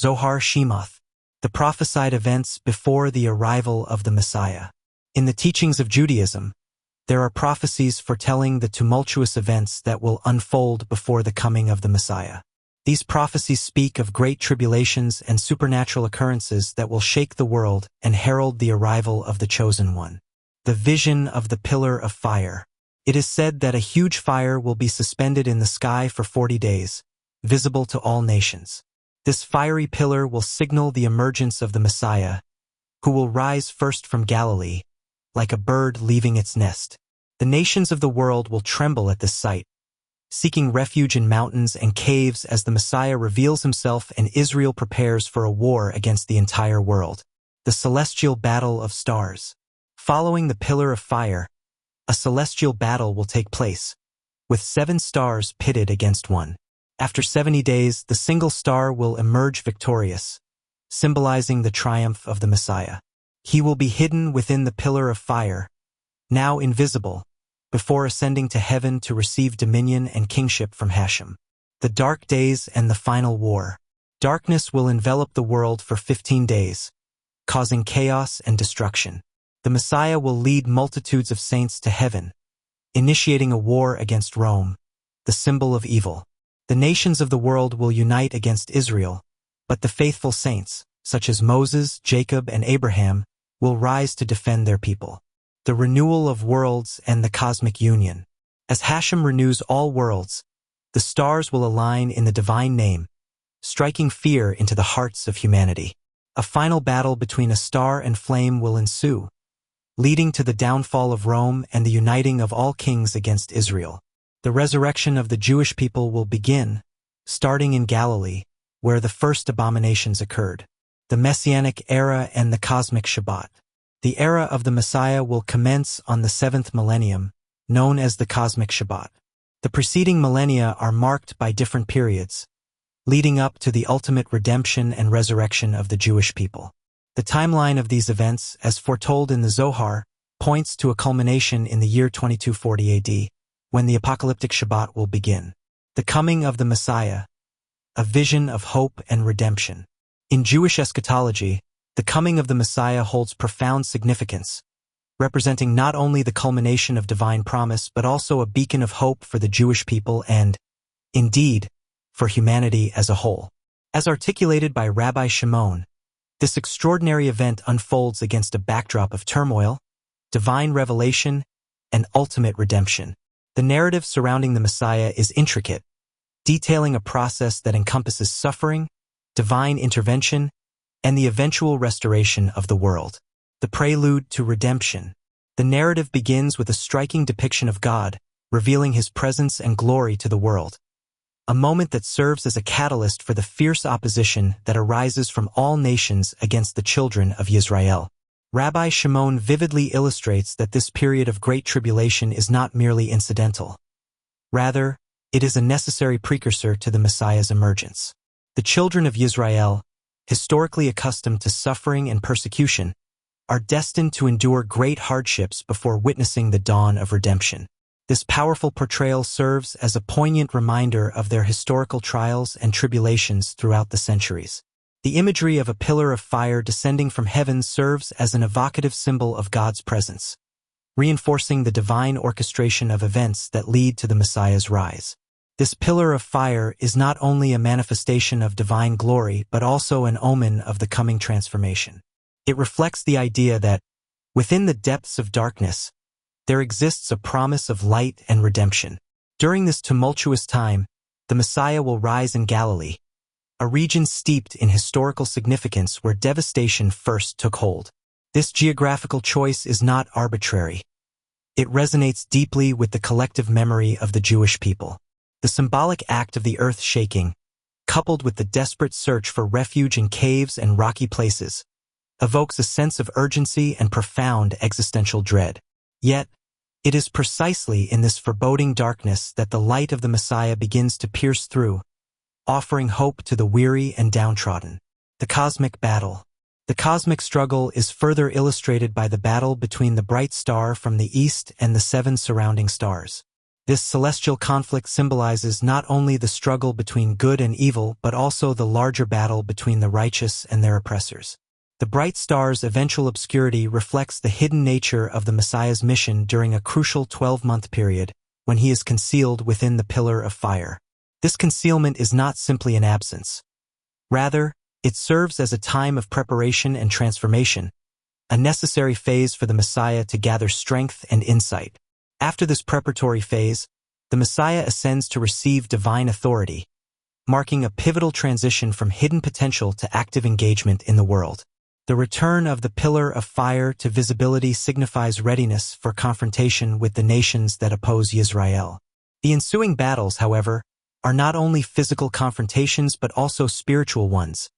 Zohar Shemoth, the prophesied events before the arrival of the Messiah. In the teachings of Judaism, there are prophecies foretelling the tumultuous events that will unfold before the coming of the Messiah. These prophecies speak of great tribulations and supernatural occurrences that will shake the world and herald the arrival of the Chosen One. The vision of the pillar of fire. It is said that a huge fire will be suspended in the sky for 40 days, visible to all nations. This fiery pillar will signal the emergence of the Messiah, who will rise first from Galilee, like a bird leaving its nest. The nations of the world will tremble at this sight, seeking refuge in mountains and caves as the Messiah reveals himself and Israel prepares for a war against the entire world. The celestial battle of stars. Following the pillar of fire, a celestial battle will take place, with 7 stars pitted against one. After 70 days, the single star will emerge victorious, symbolizing the triumph of the Messiah. He will be hidden within the pillar of fire, now invisible, before ascending to heaven to receive dominion and kingship from Hashem. The dark days and the final war. Darkness will envelop the world for 15 days, causing chaos and destruction. The Messiah will lead multitudes of saints to heaven, initiating a war against Rome, the symbol of evil. The nations of the world will unite against Israel, but the faithful saints, such as Moses, Jacob, and Abraham, will rise to defend their people. The renewal of worlds and the cosmic union. As Hashem renews all worlds, the stars will align in the divine name, striking fear into the hearts of humanity. A final battle between a star and flame will ensue, leading to the downfall of Rome and the uniting of all kings against Israel. The resurrection of the Jewish people will begin, starting in Galilee, where the first abominations occurred. The Messianic era and the cosmic Shabbat. The era of the Messiah will commence on the 7th millennium, known as the cosmic Shabbat. The preceding millennia are marked by different periods, leading up to the ultimate redemption and resurrection of the Jewish people. The timeline of these events, as foretold in the Zohar, points to a culmination in the year 2240 AD, when the apocalyptic Shabbat will begin. The coming of the Messiah, a vision of hope and redemption. In Jewish eschatology, the coming of the Messiah holds profound significance, representing not only the culmination of divine promise but also a beacon of hope for the Jewish people and, indeed, for humanity as a whole. As articulated by Rabbi Shimon, this extraordinary event unfolds against a backdrop of turmoil, divine revelation, and ultimate redemption. The narrative surrounding the Messiah is intricate, detailing a process that encompasses suffering, divine intervention, and the eventual restoration of the world. The prelude to redemption. The narrative begins with a striking depiction of God, revealing his presence and glory to the world, a moment that serves as a catalyst for the fierce opposition that arises from all nations against the children of Israel. Rabbi Shimon vividly illustrates that this period of great tribulation is not merely incidental. Rather, it is a necessary precursor to the Messiah's emergence. The children of Israel, historically accustomed to suffering and persecution, are destined to endure great hardships before witnessing the dawn of redemption. This powerful portrayal serves as a poignant reminder of their historical trials and tribulations throughout the centuries. The imagery of a pillar of fire descending from heaven serves as an evocative symbol of God's presence, reinforcing the divine orchestration of events that lead to the Messiah's rise. This pillar of fire is not only a manifestation of divine glory but also an omen of the coming transformation. It reflects the idea that, within the depths of darkness, there exists a promise of light and redemption. During this tumultuous time, the Messiah will rise in Galilee, a region steeped in historical significance where devastation first took hold. This geographical choice is not arbitrary. It resonates deeply with the collective memory of the Jewish people. The symbolic act of the earth shaking, coupled with the desperate search for refuge in caves and rocky places, evokes a sense of urgency and profound existential dread. Yet, it is precisely in this foreboding darkness that the light of the Messiah begins to pierce through, offering hope to the weary and downtrodden. The cosmic battle. The cosmic struggle is further illustrated by the battle between the bright star from the east and the 7 surrounding stars. This celestial conflict symbolizes not only the struggle between good and evil but also the larger battle between the righteous and their oppressors. The bright star's eventual obscurity reflects the hidden nature of the Messiah's mission during a crucial 12-month period when he is concealed within the pillar of fire. This concealment is not simply an absence. Rather, it serves as a time of preparation and transformation, a necessary phase for the Messiah to gather strength and insight. After this preparatory phase, the Messiah ascends to receive divine authority, marking a pivotal transition from hidden potential to active engagement in the world. The return of the pillar of fire to visibility signifies readiness for confrontation with the nations that oppose Israel. The ensuing battles, however, are not only physical confrontations but also spiritual ones,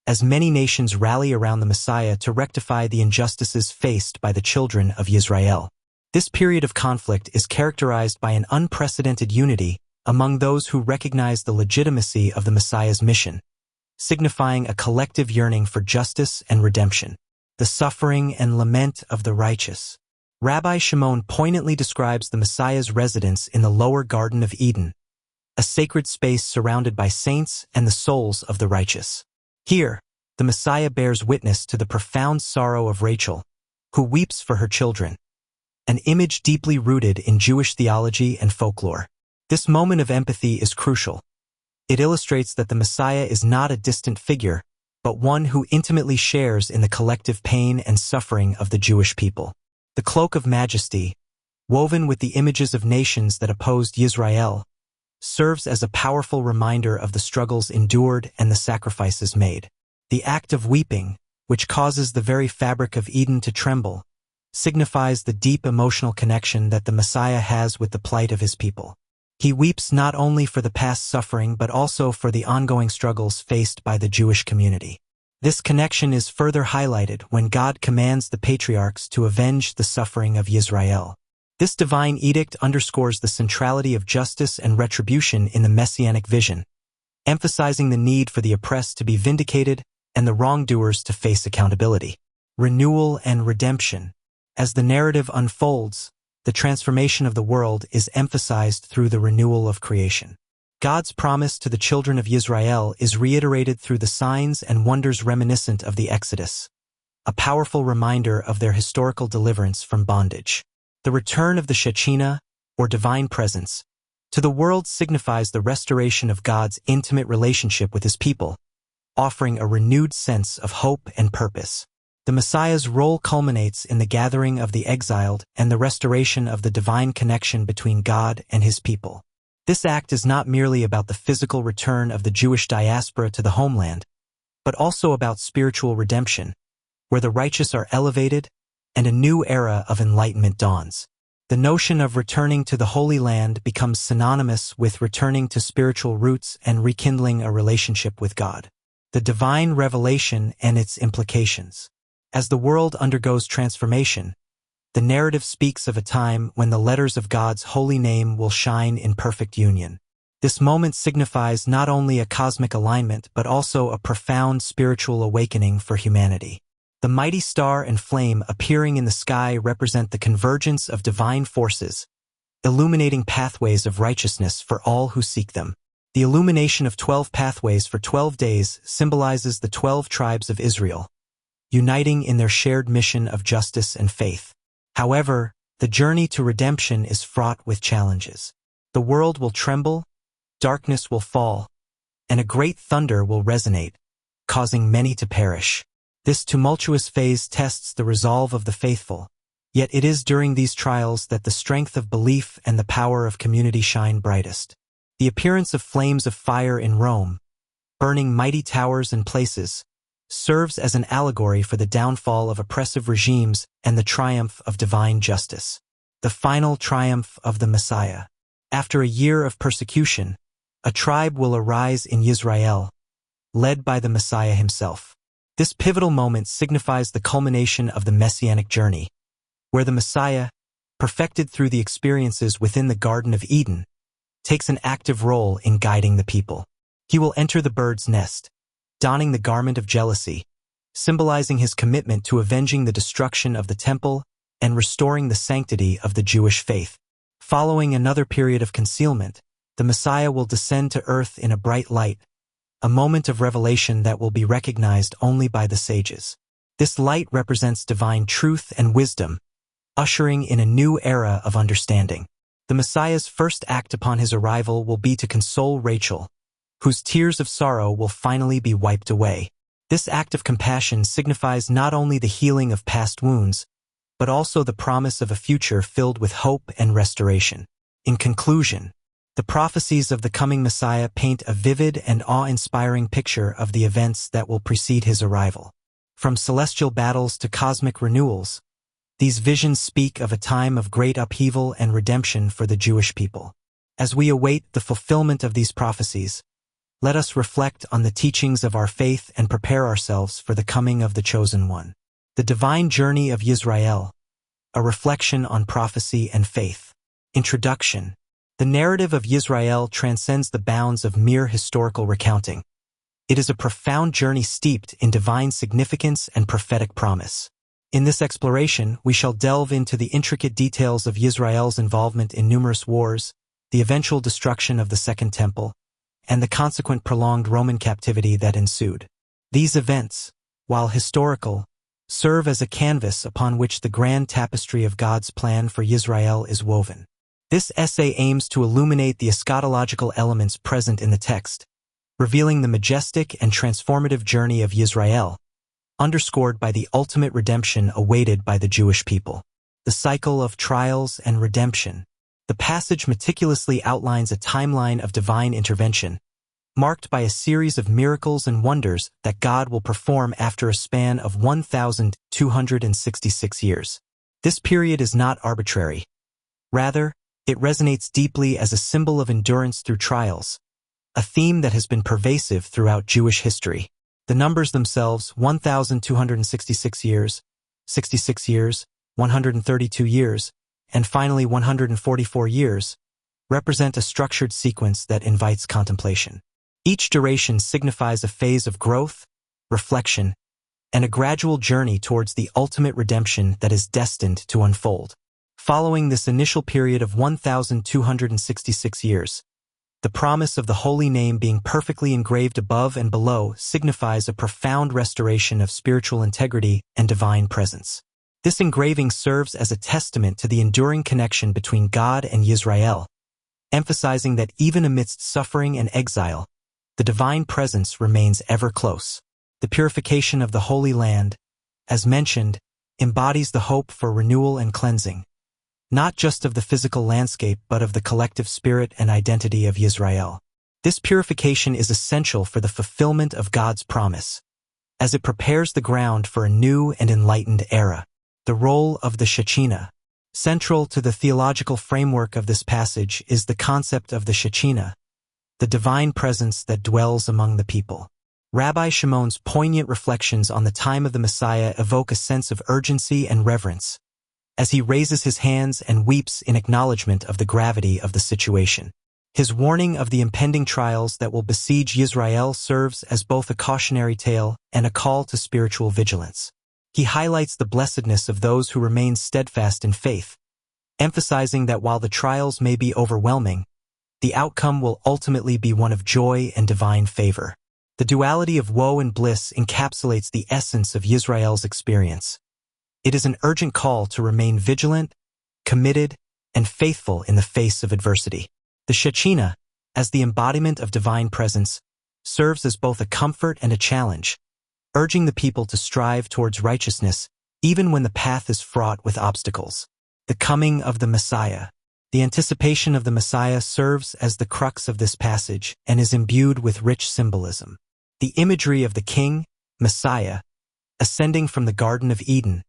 as many nations rally around the Messiah to rectify the injustices faced by the children of Israel. This period of conflict is characterized by an unprecedented unity among those who recognize the legitimacy of the Messiah's mission, signifying a collective yearning for justice and redemption. The suffering and lament of the righteous. Rabbi Shimon poignantly describes the Messiah's residence in the lower Garden of Eden, a sacred space surrounded by saints and the souls of the righteous. Here, the Messiah bears witness to the profound sorrow of Rachel, who weeps for her children, an image deeply rooted in Jewish theology and folklore. This moment of empathy is crucial. It illustrates that the Messiah is not a distant figure, but one who intimately shares in the collective pain and suffering of the Jewish people. The cloak of majesty, woven with the images of nations that opposed Israel, serves as a powerful reminder of the struggles endured and the sacrifices made. The act of weeping, which causes the very fabric of Eden to tremble, signifies the deep emotional connection that the Messiah has with the plight of his people. He weeps not only for the past suffering but also for the ongoing struggles faced by the Jewish community. This connection is further highlighted when God commands the patriarchs to avenge the suffering of Israel. This divine edict underscores the centrality of justice and retribution in the messianic vision, emphasizing the need for the oppressed to be vindicated and the wrongdoers to face accountability. Renewal and redemption. As the narrative unfolds, the transformation of the world is emphasized through the renewal of creation. God's promise to the children of Israel is reiterated through the signs and wonders reminiscent of the Exodus, a powerful reminder of their historical deliverance from bondage. The return of the Shekinah, or divine presence, to the world signifies the restoration of God's intimate relationship with his people, offering a renewed sense of hope and purpose. The Messiah's role culminates in the gathering of the exiled and the restoration of the divine connection between God and his people. This act is not merely about the physical return of the Jewish diaspora to the homeland, but also about spiritual redemption, where the righteous are elevated and a new era of enlightenment dawns. The notion of returning to the Holy Land becomes synonymous with returning to spiritual roots and rekindling a relationship with God. The divine revelation and its implications. As the world undergoes transformation, the narrative speaks of a time when the letters of God's holy name will shine in perfect union. This moment signifies not only a cosmic alignment but also a profound spiritual awakening for humanity. The mighty star and flame appearing in the sky represent the convergence of divine forces, illuminating pathways of righteousness for all who seek them. The illumination of 12 pathways for 12 days symbolizes the 12 tribes of Israel, uniting in their shared mission of justice and faith. However, the journey to redemption is fraught with challenges. The world will tremble, darkness will fall, and a great thunder will resonate, causing many to perish. This tumultuous phase tests the resolve of the faithful, yet it is during these trials that the strength of belief and the power of community shine brightest. The appearance of flames of fire in Rome, burning mighty towers and places, serves as an allegory for the downfall of oppressive regimes and the triumph of divine justice. The final triumph of the Messiah. After a year of persecution, a tribe will arise in Israel, led by the Messiah himself. This pivotal moment signifies the culmination of the messianic journey, where the Messiah, perfected through the experiences within the Garden of Eden, takes an active role in guiding the people. He will enter the bird's nest, donning the garment of jealousy, symbolizing his commitment to avenging the destruction of the temple and restoring the sanctity of the Jewish faith. Following another period of concealment, the Messiah will descend to earth in a bright light, a moment of revelation that will be recognized only by the sages. This light represents divine truth and wisdom, ushering in a new era of understanding. The Messiah's first act upon his arrival will be to console Rachel, whose tears of sorrow will finally be wiped away. This act of compassion signifies not only the healing of past wounds, but also the promise of a future filled with hope and restoration. In conclusion, the prophecies of the coming Messiah paint a vivid and awe-inspiring picture of the events that will precede his arrival. From celestial battles to cosmic renewals, these visions speak of a time of great upheaval and redemption for the Jewish people. As we await the fulfillment of these prophecies, let us reflect on the teachings of our faith and prepare ourselves for the coming of the Chosen One. The Divine Journey of Yisrael, a reflection on prophecy and faith. Introduction. The narrative of Yisrael transcends the bounds of mere historical recounting. It is a profound journey steeped in divine significance and prophetic promise. In this exploration, we shall delve into the intricate details of Yisrael's involvement in numerous wars, the eventual destruction of the Second Temple, and the consequent prolonged Roman captivity that ensued. These events, while historical, serve as a canvas upon which the grand tapestry of God's plan for Yisrael is woven. This essay aims to illuminate the eschatological elements present in the text, revealing the majestic and transformative journey of Yisrael, underscored by the ultimate redemption awaited by the Jewish people. The cycle of trials and redemption. The passage meticulously outlines a timeline of divine intervention, marked by a series of miracles and wonders that God will perform after a span of 1,266 years. This period is not arbitrary. Rather, it resonates deeply as a symbol of endurance through trials, a theme that has been pervasive throughout Jewish history. The numbers themselves, 1,266 years, 66 years, 132 years, and finally 144 years, represent a structured sequence that invites contemplation. Each duration signifies a phase of growth, reflection, and a gradual journey towards the ultimate redemption that is destined to unfold. Following this initial period of 1,266 years, the promise of the holy name being perfectly engraved above and below signifies a profound restoration of spiritual integrity and divine presence. This engraving serves as a testament to the enduring connection between God and Yisrael, emphasizing that even amidst suffering and exile, the divine presence remains ever close. The purification of the Holy Land, as mentioned, embodies the hope for renewal and cleansing, not just of the physical landscape but of the collective spirit and identity of Yisrael. This purification is essential for the fulfillment of God's promise, as it prepares the ground for a new and enlightened era. The role of the Shekinah. Central to the theological framework of this passage is the concept of the Shekinah, the divine presence that dwells among the people. Rabbi Shimon's poignant reflections on the time of the Messiah evoke a sense of urgency and reverence, as he raises his hands and weeps in acknowledgement of the gravity of the situation. His warning of the impending trials that will besiege Yisrael serves as both a cautionary tale and a call to spiritual vigilance. He highlights the blessedness of those who remain steadfast in faith, emphasizing that while the trials may be overwhelming, the outcome will ultimately be one of joy and divine favor. The duality of woe and bliss encapsulates the essence of Yisrael's experience. It is an urgent call to remain vigilant, committed, and faithful in the face of adversity. The Shekinah, as the embodiment of divine presence, serves as both a comfort and a challenge, urging the people to strive towards righteousness even when the path is fraught with obstacles. The coming of the Messiah. The anticipation of the Messiah serves as the crux of this passage and is imbued with rich symbolism. The imagery of the King, Messiah, ascending from the Garden of Eden,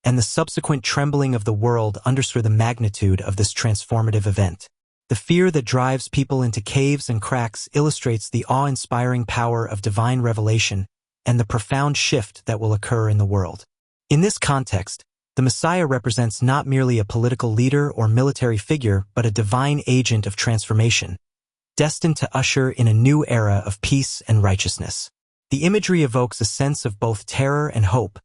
and the subsequent trembling of the world underscore the magnitude of this transformative event. The fear that drives people into caves and cracks illustrates the awe-inspiring power of divine revelation and the profound shift that will occur in the world. In this context, the Messiah represents not merely a political leader or military figure, but a divine agent of transformation, destined to usher in a new era of peace and righteousness. The imagery evokes a sense of both terror and hope,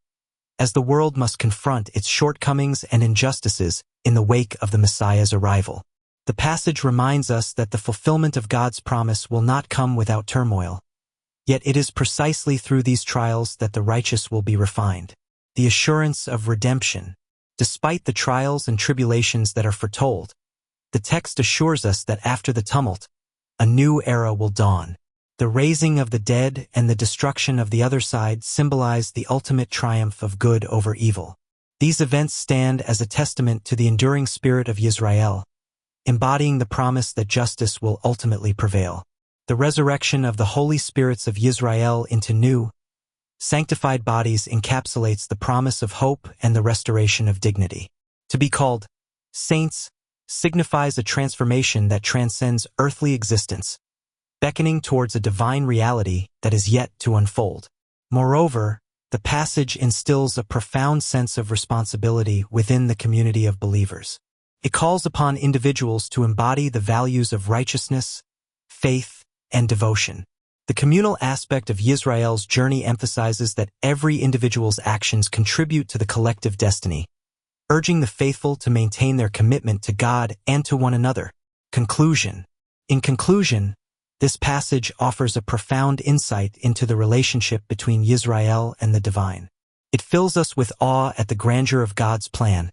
as the world must confront its shortcomings and injustices in the wake of the Messiah's arrival. The passage reminds us that the fulfillment of God's promise will not come without turmoil. Yet it is precisely through these trials that the righteous will be refined. The assurance of redemption. Despite the trials and tribulations that are foretold, the text assures us that after the tumult, a new era will dawn. The raising of the dead and the destruction of the other side symbolize the ultimate triumph of good over evil. These events stand as a testament to the enduring spirit of Yisrael, embodying the promise that justice will ultimately prevail. The resurrection of the Holy Spirits of Yisrael into new, sanctified bodies encapsulates the promise of hope and the restoration of dignity. To be called saints signifies a transformation that transcends earthly existence, beckoning towards a divine reality that is yet to unfold. Moreover, the passage instills a profound sense of responsibility within the community of believers. It calls upon individuals to embody the values of righteousness, faith, and devotion. The communal aspect of Yisrael's journey emphasizes that every individual's actions contribute to the collective destiny, urging the faithful to maintain their commitment to God and to one another. Conclusion. In conclusion, this passage offers a profound insight into the relationship between Yisrael and the divine. It fills us with awe at the grandeur of God's plan,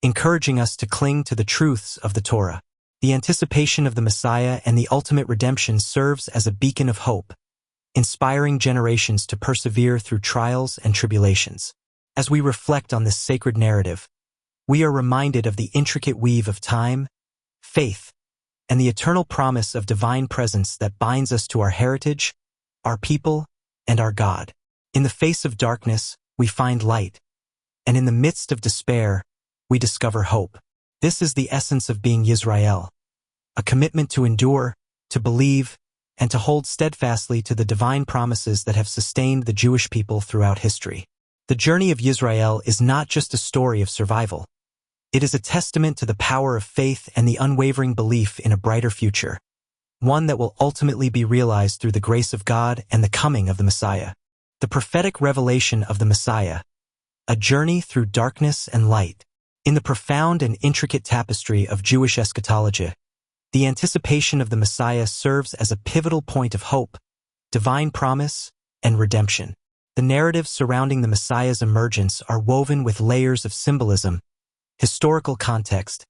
encouraging us to cling to the truths of the Torah. The anticipation of the Messiah and the ultimate redemption serves as a beacon of hope, inspiring generations to persevere through trials and tribulations. As we reflect on this sacred narrative, we are reminded of the intricate weave of time, faith, and the eternal promise of divine presence that binds us to our heritage, our people, and our God. In the face of darkness, we find light, and in the midst of despair, we discover hope. This is the essence of being Yisrael, a commitment to endure, to believe, and to hold steadfastly to the divine promises that have sustained the Jewish people throughout history. The journey of Yisrael is not just a story of survival. It is a testament to the power of faith and the unwavering belief in a brighter future, one that will ultimately be realized through the grace of God and the coming of the Messiah. The prophetic revelation of the Messiah, a journey through darkness and light. In the profound and intricate tapestry of Jewish eschatology, the anticipation of the Messiah serves as a pivotal point of hope, divine promise, and redemption. The narratives surrounding the Messiah's emergence are woven with layers of symbolism, historical context,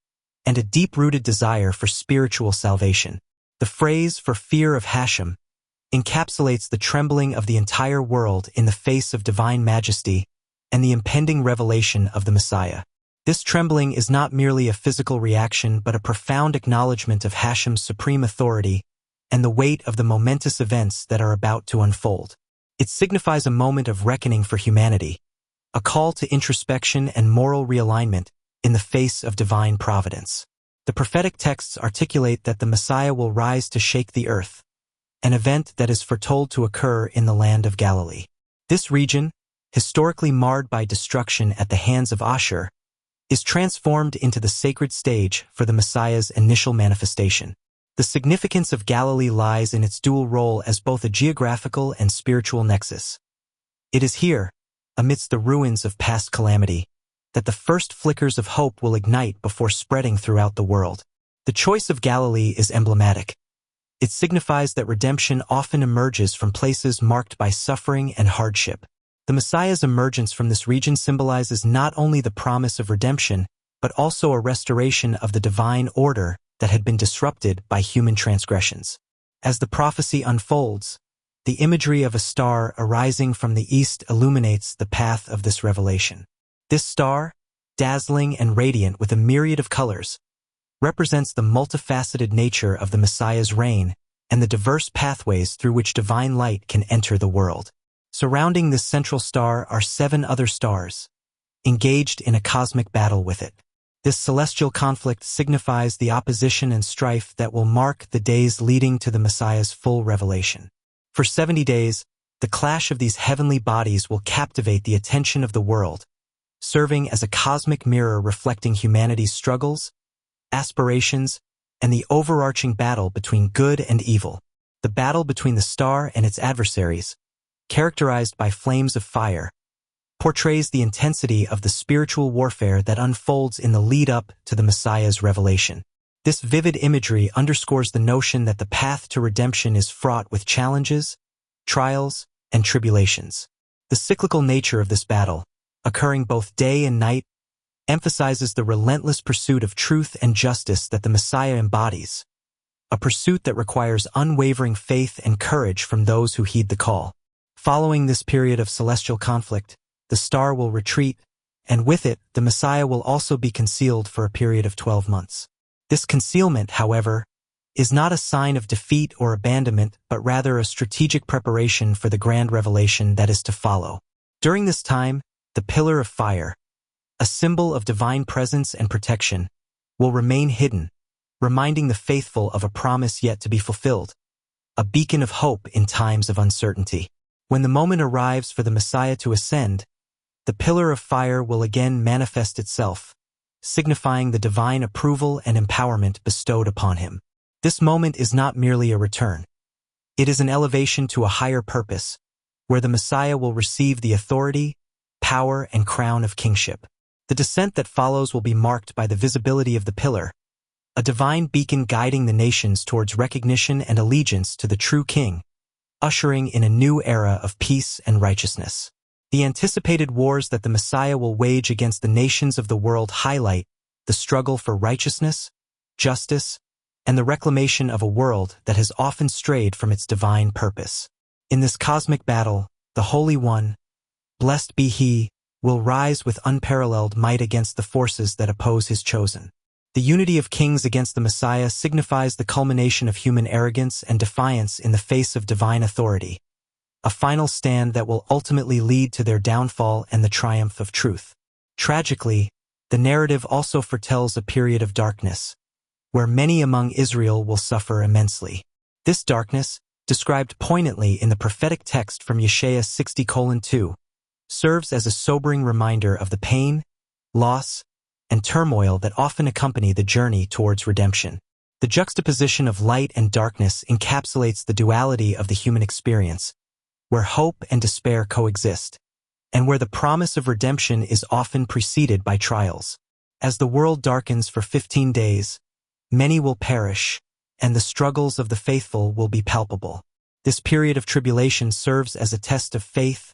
and a deep-rooted desire for spiritual salvation. The phrase "for fear of Hashem" encapsulates the trembling of the entire world in the face of divine majesty and the impending revelation of the Messiah. This trembling is not merely a physical reaction but a profound acknowledgement of Hashem's supreme authority and the weight of the momentous events that are about to unfold. It signifies a moment of reckoning for humanity, a call to introspection and moral realignment in the face of divine providence. The prophetic texts articulate that the Messiah will rise to shake the earth, an event that is foretold to occur in the land of Galilee. This region, historically marred by destruction at the hands of Ashur, is transformed into the sacred stage for the Messiah's initial manifestation. The significance of Galilee lies in its dual role as both a geographical and spiritual nexus. It is here, amidst the ruins of past calamity, that the first flickers of hope will ignite before spreading throughout the world. The choice of Galilee is emblematic. It signifies that redemption often emerges from places marked by suffering and hardship. The Messiah's emergence from this region symbolizes not only the promise of redemption, but also a restoration of the divine order that had been disrupted by human transgressions. As the prophecy unfolds, the imagery of a star arising from the east illuminates the path of this revelation. This star, dazzling and radiant with a myriad of colors, represents the multifaceted nature of the Messiah's reign and the diverse pathways through which divine light can enter the world. Surrounding this central star are 7 other stars, engaged in a cosmic battle with it. This celestial conflict signifies the opposition and strife that will mark the days leading to the Messiah's full revelation. For 70 days, the clash of these heavenly bodies will captivate the attention of the world, serving as a cosmic mirror reflecting humanity's struggles, aspirations, and the overarching battle between good and evil. The battle between the star and its adversaries, characterized by flames of fire, portrays the intensity of the spiritual warfare that unfolds in the lead-up to the Messiah's revelation. This vivid imagery underscores the notion that the path to redemption is fraught with challenges, trials, and tribulations. The cyclical nature of this battle, occurring both day and night, emphasizes the relentless pursuit of truth and justice that the Messiah embodies, a pursuit that requires unwavering faith and courage from those who heed the call. Following this period of celestial conflict, the star will retreat, and with it, the Messiah will also be concealed for a period of 12 months. This concealment, however, is not a sign of defeat or abandonment, but rather a strategic preparation for the grand revelation that is to follow. During this time, the pillar of fire, a symbol of divine presence and protection, will remain hidden, reminding the faithful of a promise yet to be fulfilled, a beacon of hope in times of uncertainty. When the moment arrives for the Messiah to ascend, the pillar of fire will again manifest itself, signifying the divine approval and empowerment bestowed upon him. This moment is not merely a return. It is an elevation to a higher purpose, where the Messiah will receive the authority, power, and crown of kingship. The descent that follows will be marked by the visibility of the pillar, a divine beacon guiding the nations towards recognition and allegiance to the true king, ushering in a new era of peace and righteousness. The anticipated wars that the Messiah will wage against the nations of the world highlight the struggle for righteousness, justice, and the reclamation of a world that has often strayed from its divine purpose. In this cosmic battle, the Holy One, blessed be He, will rise with unparalleled might against the forces that oppose His chosen. The unity of kings against the Messiah signifies the culmination of human arrogance and defiance in the face of divine authority, a final stand that will ultimately lead to their downfall and the triumph of truth. Tragically, the narrative also foretells a period of darkness, where many among Israel will suffer immensely. This darkness, described poignantly in the prophetic text from Yeshaya 60:2, serves as a sobering reminder of the pain, loss, and turmoil that often accompany the journey towards redemption. The juxtaposition of light and darkness encapsulates the duality of the human experience, where hope and despair coexist, and where the promise of redemption is often preceded by trials. As the world darkens for 15 days, many will perish, and the struggles of the faithful will be palpable. This period of tribulation serves as a test of faith,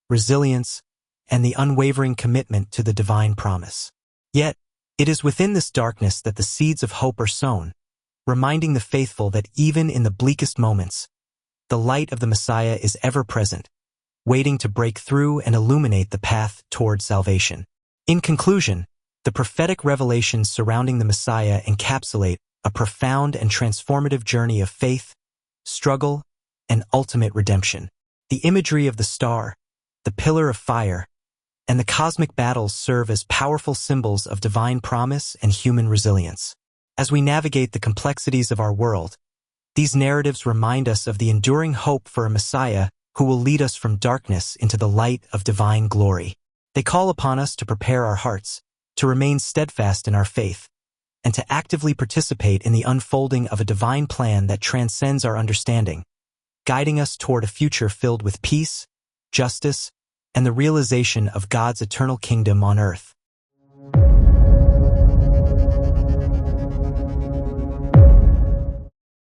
resilience, and the unwavering commitment to the divine promise. Yet, it is within this darkness that the seeds of hope are sown, reminding the faithful that even in the bleakest moments, the light of the Messiah is ever present, waiting to break through and illuminate the path toward salvation. In conclusion, the prophetic revelations surrounding the Messiah encapsulate a profound and transformative journey of faith, struggle, and ultimate redemption. The imagery of the star, the pillar of fire, and the cosmic battles serve as powerful symbols of divine promise and human resilience. As we navigate the complexities of our world, these narratives remind us of the enduring hope for a Messiah who will lead us from darkness into the light of divine glory. They call upon us to prepare our hearts, to remain steadfast in our faith, and to actively participate in the unfolding of a divine plan that transcends our understanding, guiding us toward a future filled with peace, justice, and the realization of God's eternal kingdom on earth.